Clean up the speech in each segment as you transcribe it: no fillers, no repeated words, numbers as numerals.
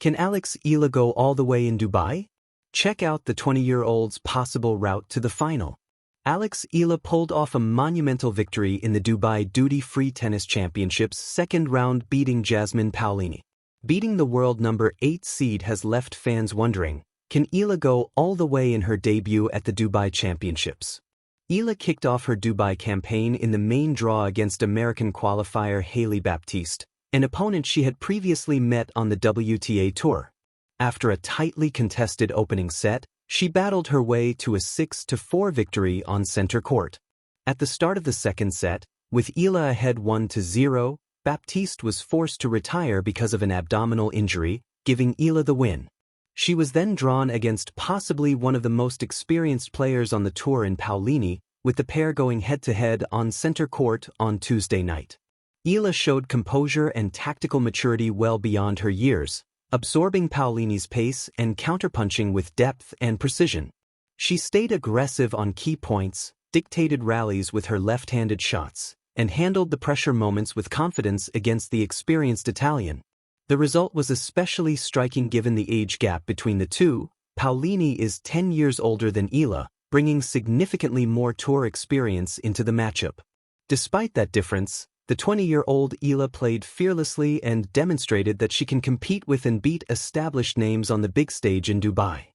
Can Eala go all the way in Dubai? Check out the 20-year-old's possible route to the final. Eala pulled off a monumental victory in the Dubai Duty-Free Tennis Championships second round, beating Jasmine Paolini. Beating the world number 8 seed has left fans wondering, can Eala go all the way in her debut at the Dubai Championships? Eala kicked off her Dubai campaign in the main draw against American qualifier Hailey Baptiste, an opponent she had previously met on the WTA Tour. After a tightly contested opening set, she battled her way to a 6-4 victory on center court. At the start of the second set, with Eala ahead 1-0, Baptiste was forced to retire because of an abdominal injury, giving Eala the win. She was then drawn against possibly one of the most experienced players on the tour in Paolini, with the pair going head-to-head on center court on Tuesday night. Eala showed composure and tactical maturity well beyond her years, absorbing Paolini's pace and counterpunching with depth and precision. She stayed aggressive on key points, dictated rallies with her left-handed shots, and handled the pressure moments with confidence against the experienced Italian. The result was especially striking given the age gap between the two. Paolini is 10 years older than Eala, bringing significantly more tour experience into the matchup. Despite that difference, the 20-year-old Eala played fearlessly and demonstrated that she can compete with and beat established names on the big stage in Dubai.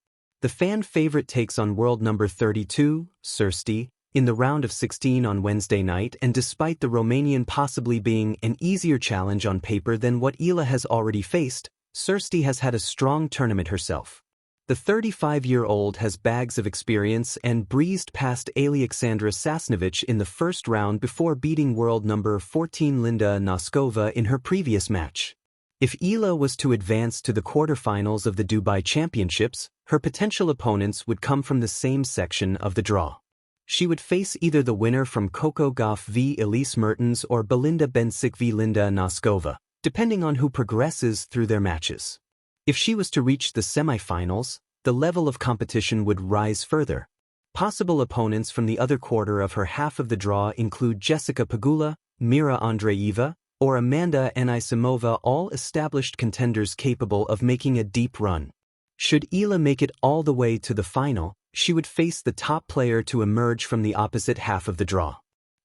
The fan favorite takes on world number 32, Cersti, in the round of 16 on Wednesday night, and despite the Romanian possibly being an easier challenge on paper than what Eala has already faced, Cersti has had a strong tournament herself. The 35-year-old has bags of experience and breezed past Alexandra Sasnovich in the first round before beating world number 14 Linda Noskova in her previous match. If Eala was to advance to the quarterfinals of the Dubai Championships, her potential opponents would come from the same section of the draw. She would face either the winner from Coco Gauff v Elise Mertens or Belinda Bencic v Linda Noskova, depending on who progresses through their matches. If she was to reach the semifinals, the level of competition would rise further. Possible opponents from the other quarter of her half of the draw include Jessica Pegula, Mira Andreeva, or Amanda Anisimova, all established contenders capable of making a deep run. Should Eala make it all the way to the final, she would face the top player to emerge from the opposite half of the draw.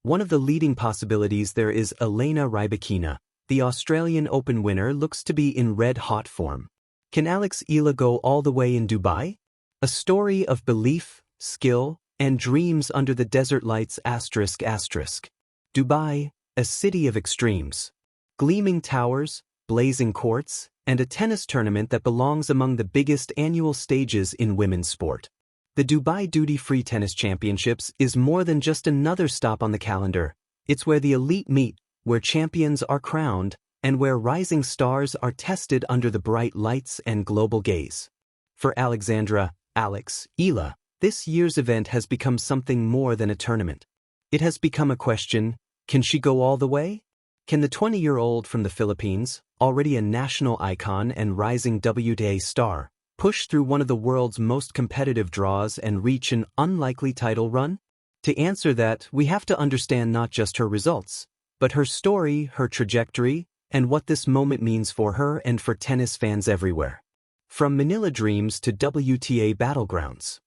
One of the leading possibilities there is Elena Rybakina. The Australian Open winner looks to be in red-hot form. Can Eala go all the way in Dubai? A story of belief, skill, and dreams under the desert lights ***. Dubai, a city of extremes. Gleaming towers, blazing courts, and a tennis tournament that belongs among the biggest annual stages in women's sport. The Dubai Duty-Free Tennis Championships is more than just another stop on the calendar. It's where the elite meet, where champions are crowned, and where rising stars are tested under the bright lights and global gaze. For Eala, this year's event has become something more than a tournament. It has become a question: can she go all the way? Can the 20-year-old from the Philippines, already a national icon and rising WTA star, push through one of the world's most competitive draws and reach an unlikely title run? To answer that, we have to understand not just her results, but her story, her trajectory, and what this moment means for her and for tennis fans everywhere. From Manila dreams to WTA battlegrounds,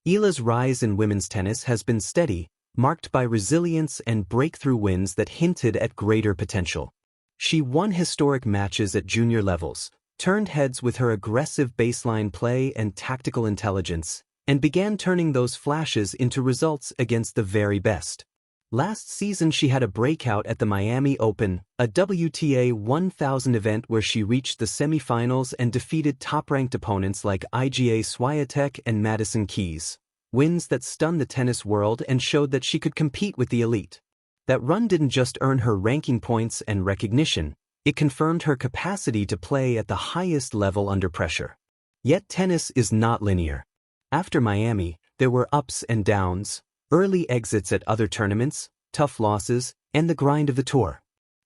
Eala's rise in women's tennis has been steady, marked by resilience and breakthrough wins that hinted at greater potential. She won historic matches at junior levels, turned heads with her aggressive baseline play and tactical intelligence, and began turning those flashes into results against the very best. Last season she had a breakout at the Miami Open, a WTA 1000 event where she reached the semifinals and defeated top-ranked opponents like Iga Swiatek and Madison Keys. Wins that stunned the tennis world and showed that she could compete with the elite. That run didn't just earn her ranking points and recognition, it confirmed her capacity to play at the highest level under pressure. Yet tennis is not linear. After Miami, there were ups and downs, early exits at other tournaments, tough losses, and the grind of the tour.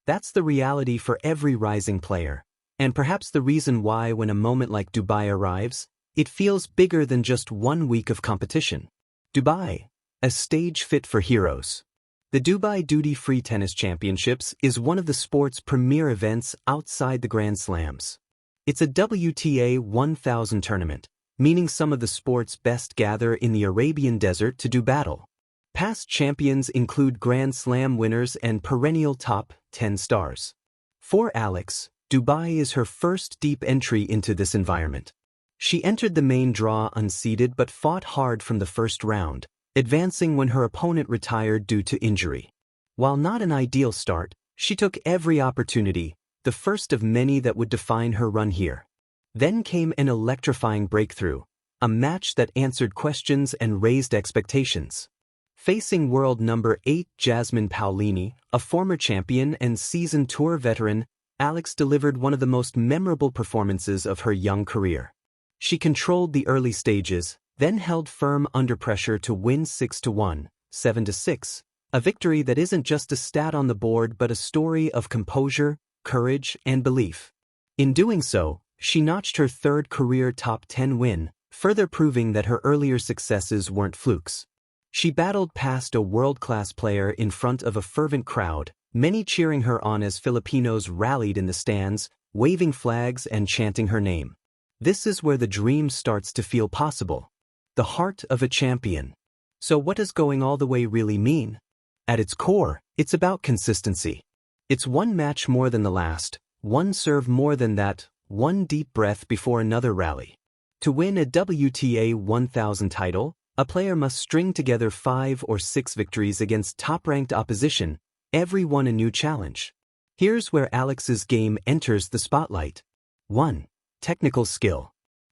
That's the reality for every rising player, and perhaps the reason why when a moment like Dubai arrives, it feels bigger than just 1 week of competition. Dubai, a stage fit for heroes. The Dubai Duty-Free Tennis Championships is one of the sport's premier events outside the Grand Slams. It's a WTA 1000 tournament, meaning some of the sport's best gather in the Arabian desert to do battle. Past champions include Grand Slam winners and perennial top 10 stars. For Alex, Dubai is her first deep entry into this environment. She entered the main draw unseeded but fought hard from the first round, advancing when her opponent retired due to injury. While not an ideal start, she took every opportunity, the first of many that would define her run here. Then came an electrifying breakthrough, a match that answered questions and raised expectations. Facing world number 8 Jasmine Paolini, a former champion and seasoned tour veteran, Alex delivered one of the most memorable performances of her young career. She controlled the early stages, then held firm under pressure to win 6-1, 7-6, a victory that isn't just a stat on the board but a story of composure, courage, and belief. In doing so, she notched her third career top 10 win, further proving that her earlier successes weren't flukes. She battled past a world-class player in front of a fervent crowd, many cheering her on as Filipinos rallied in the stands, waving flags and chanting her name. This is where the dream starts to feel possible. The heart of a champion. So what does going all the way really mean? At its core, it's about consistency. It's one match more than the last, one serve more than that, one deep breath before another rally. To win a WTA 1000 title, a player must string together 5 or 6 victories against top-ranked opposition, every one a new challenge. Here's where Alex's game enters the spotlight. 1. Technical skill.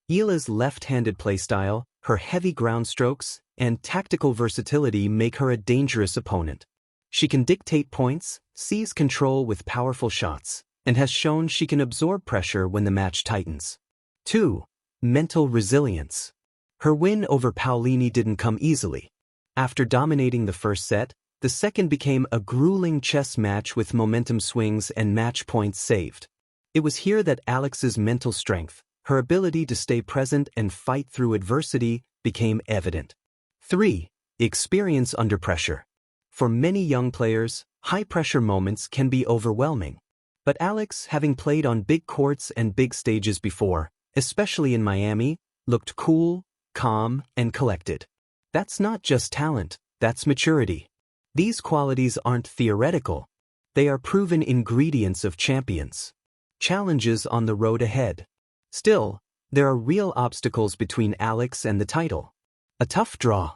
Eala's left-handed playstyle, her heavy ground strokes, and tactical versatility make her a dangerous opponent. She can dictate points, seize control with powerful shots, and has shown she can absorb pressure when the match tightens. 2. Mental resilience. Her win over Paolini didn't come easily. After dominating the first set, the second became a grueling chess match with momentum swings and match points saved. It was here that Alex's mental strength, her ability to stay present and fight through adversity, became evident. 3. Experience under pressure. For many young players, high-pressure moments can be overwhelming. But Alex, having played on big courts and big stages before, especially in Miami, looked cool, calm, and collected. That's not just talent, that's maturity. These qualities aren't theoretical. They are proven ingredients of champions. Challenges on the road ahead. Still, there are real obstacles between Alex and the title. A tough draw.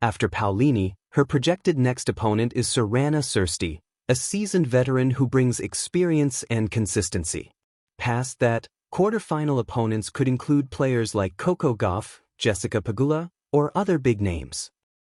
After Paolini, her projected next opponent is Sorana Cîrstea, a seasoned veteran who brings experience and consistency. Past that, quarterfinal opponents could include players like Coco Gauff, Jessica Pegula, or other big names.